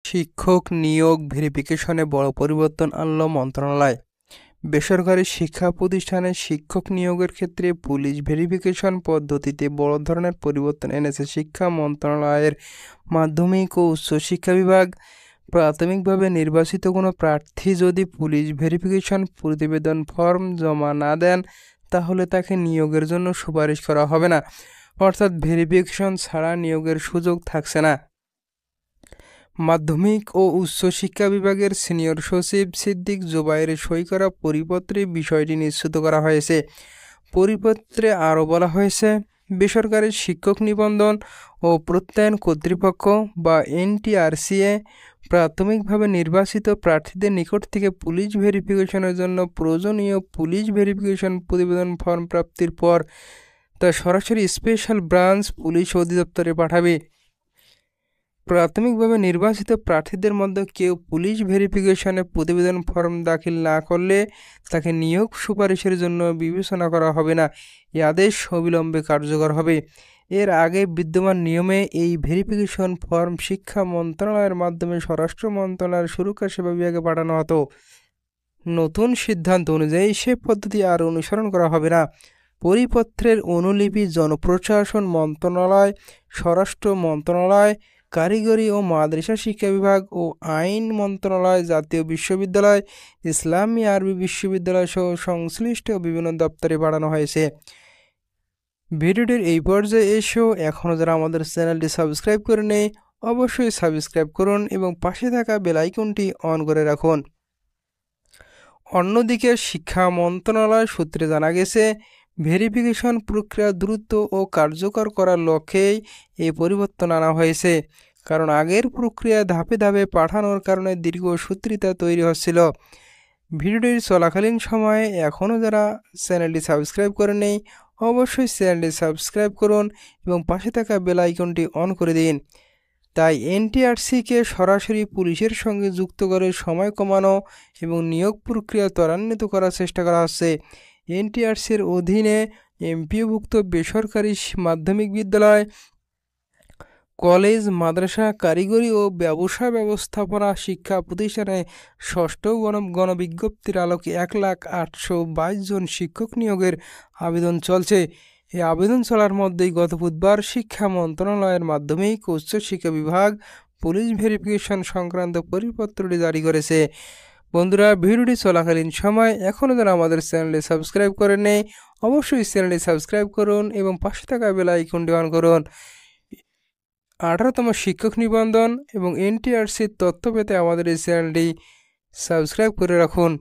শিক্ষক নিয়োগ ভেরিফিকেশনে বড় পরিবর্তন আনল মন্ত্রণালয়। বেসরকারি শিক্ষা প্রতিষ্ঠানে শিক্ষক নিয়োগের ক্ষেত্রে পুলিশ ভেরিফিকেশন পদ্ধতিতে বড় ধরনের পরিবর্তন এনেছে শিক্ষা মন্ত্রণালয়ের মাধ্যমিক ও উচ্চশিক্ষা বিভাগ। প্রাথমিকভাবে নির্বাচিত কোনো প্রার্থী যদি পুলিশ ভেরিফিকেশন প্রতিবেদন ফর্ম জমা না দেন, তাহলে তাকে নিয়োগের জন্য সুপারিশ করা হবে না, অর্থাৎ ভেরিফিকেশন ছাড়া নিয়োগের সুযোগ থাকছে না। মাধ্যমিক ও উচ্চশিক্ষা বিভাগের সিনিয়র সচিব সিদ্দিক জোবায়ের সই করা পরিপত্রে বিষয়টি নিশ্চিত করা হয়েছে। পরিপত্রে আরও বলা হয়েছে, বেসরকারি শিক্ষক নিবন্ধন ও প্রত্যয়ন কর্তৃপক্ষ বা এনটিআরসিএ প্রাথমিকভাবে নির্বাচিত প্রার্থীদের নিকট থেকে পুলিশ ভেরিফিকেশনের জন্য প্রয়োজনীয় পুলিশ ভেরিফিকেশন প্রতিবেদন ফর্ম প্রাপ্তির পর তা সরাসরি স্পেশাল ব্রাঞ্চ পুলিশ অধিদপ্তরে পাঠাবে। প্রাথমিকভাবে নির্বাচিত প্রার্থীদের মধ্যে কেউ পুলিশ ভেরিফিকেশনে প্রতিবেদন ফর্ম দাখিল না করলে তাকে নিয়োগ সুপারিশের জন্য বিবেচনা করা হবে না। এই আদেশ অবিলম্বে কার্যকর হবে। এর আগে বিদ্যমান নিয়মে এই ভেরিফিকেশন ফর্ম শিক্ষা মন্ত্রণালয়ের মাধ্যমে স্বরাষ্ট্র মন্ত্রণালয়ের সুরক্ষা সেবা বিভাগে পাঠানো হতো। নতুন সিদ্ধান্ত অনুযায়ী সে পদ্ধতি আর অনুসরণ করা হবে না। পরিপত্রের অনুলিপি জনপ্রশাসন মন্ত্রণালয়, স্বরাষ্ট্র মন্ত্রণালয়, কারিগরি ও মাদ্রাসা শিক্ষা বিভাগ ও আইন মন্ত্রণালয়, জাতীয় বিশ্ববিদ্যালয়, ইসলামী আরবি বিশ্ববিদ্যালয় সহ সংশ্লিষ্ট বিভিন্ন দপ্তরে পাঠানো হয়েছে। ভিডিওটির এই পর্যায়ে এসেও এখনও যারা আমাদের চ্যানেলটি সাবস্ক্রাইব করে নেই, অবশ্যই সাবস্ক্রাইব করুন এবং পাশে থাকা বেল আইকনটি অন করে রাখুন। অন্যদিকে শিক্ষা মন্ত্রণালয় সূত্রে জানা গেছে, ভেরিফিকেশন প্রক্রিয়া দ্রুত ও কার্যকর করার লক্ষ্যেই এই পরিবর্তন আনা হয়েছে। কারণ আগের প্রক্রিয়া ধাপে ধাপে পাঠানোর কারণে দীর্ঘসূত্রিতা তৈরি হচ্ছিল। ভিডিওটির চলাকালীন সময়ে এখনও যারা চ্যানেলটি সাবস্ক্রাইব করে নেই, অবশ্যই চ্যানেলটি সাবস্ক্রাইব করুন এবং পাশে থাকা বেল আইকনটি অন করে দিন। তাই এনটিআরসিকে সরাসরি পুলিশের সঙ্গে যুক্ত করে সময় কমানো এবং নিয়োগ প্রক্রিয়া ত্বরান্বিত করার চেষ্টা করা হচ্ছে। এনটিআরসির অধীনে এমপিওভুক্ত বেসরকারি মাধ্যমিক বিদ্যালয়, কলেজ, মাদ্রাসা, কারিগরি ও ব্যবসা ব্যবস্থাপনা শিক্ষা প্রতিষ্ঠানে ষষ্ঠ গণবিজ্ঞপ্তির আলোকে 1,822 জন শিক্ষক নিয়োগের আবেদন চলছে। এই আবেদন চলার মধ্যেই গত বুধবার শিক্ষা মন্ত্রণালয়ের মাধ্যমিক ও উচ্চশিক্ষা বিভাগ পুলিশ ভেরিফিকেশন সংক্রান্ত পরিপত্রটি জারি করেছে। বন্ধুরা, ভিডিওটি চলাকালীন সময় এখনও যারা আমাদের চ্যানেলটি সাবস্ক্রাইব করেন নেই, অবশ্যই চ্যানেলটি সাবস্ক্রাইব করুন এবং পাশে থাকা বেল আইকনটি অন করুন। 18তম শিক্ষক নিবন্ধন এবং এনটিআরসির তথ্য পেতে আমাদের এই চ্যানেলটি সাবস্ক্রাইব করে রাখুন।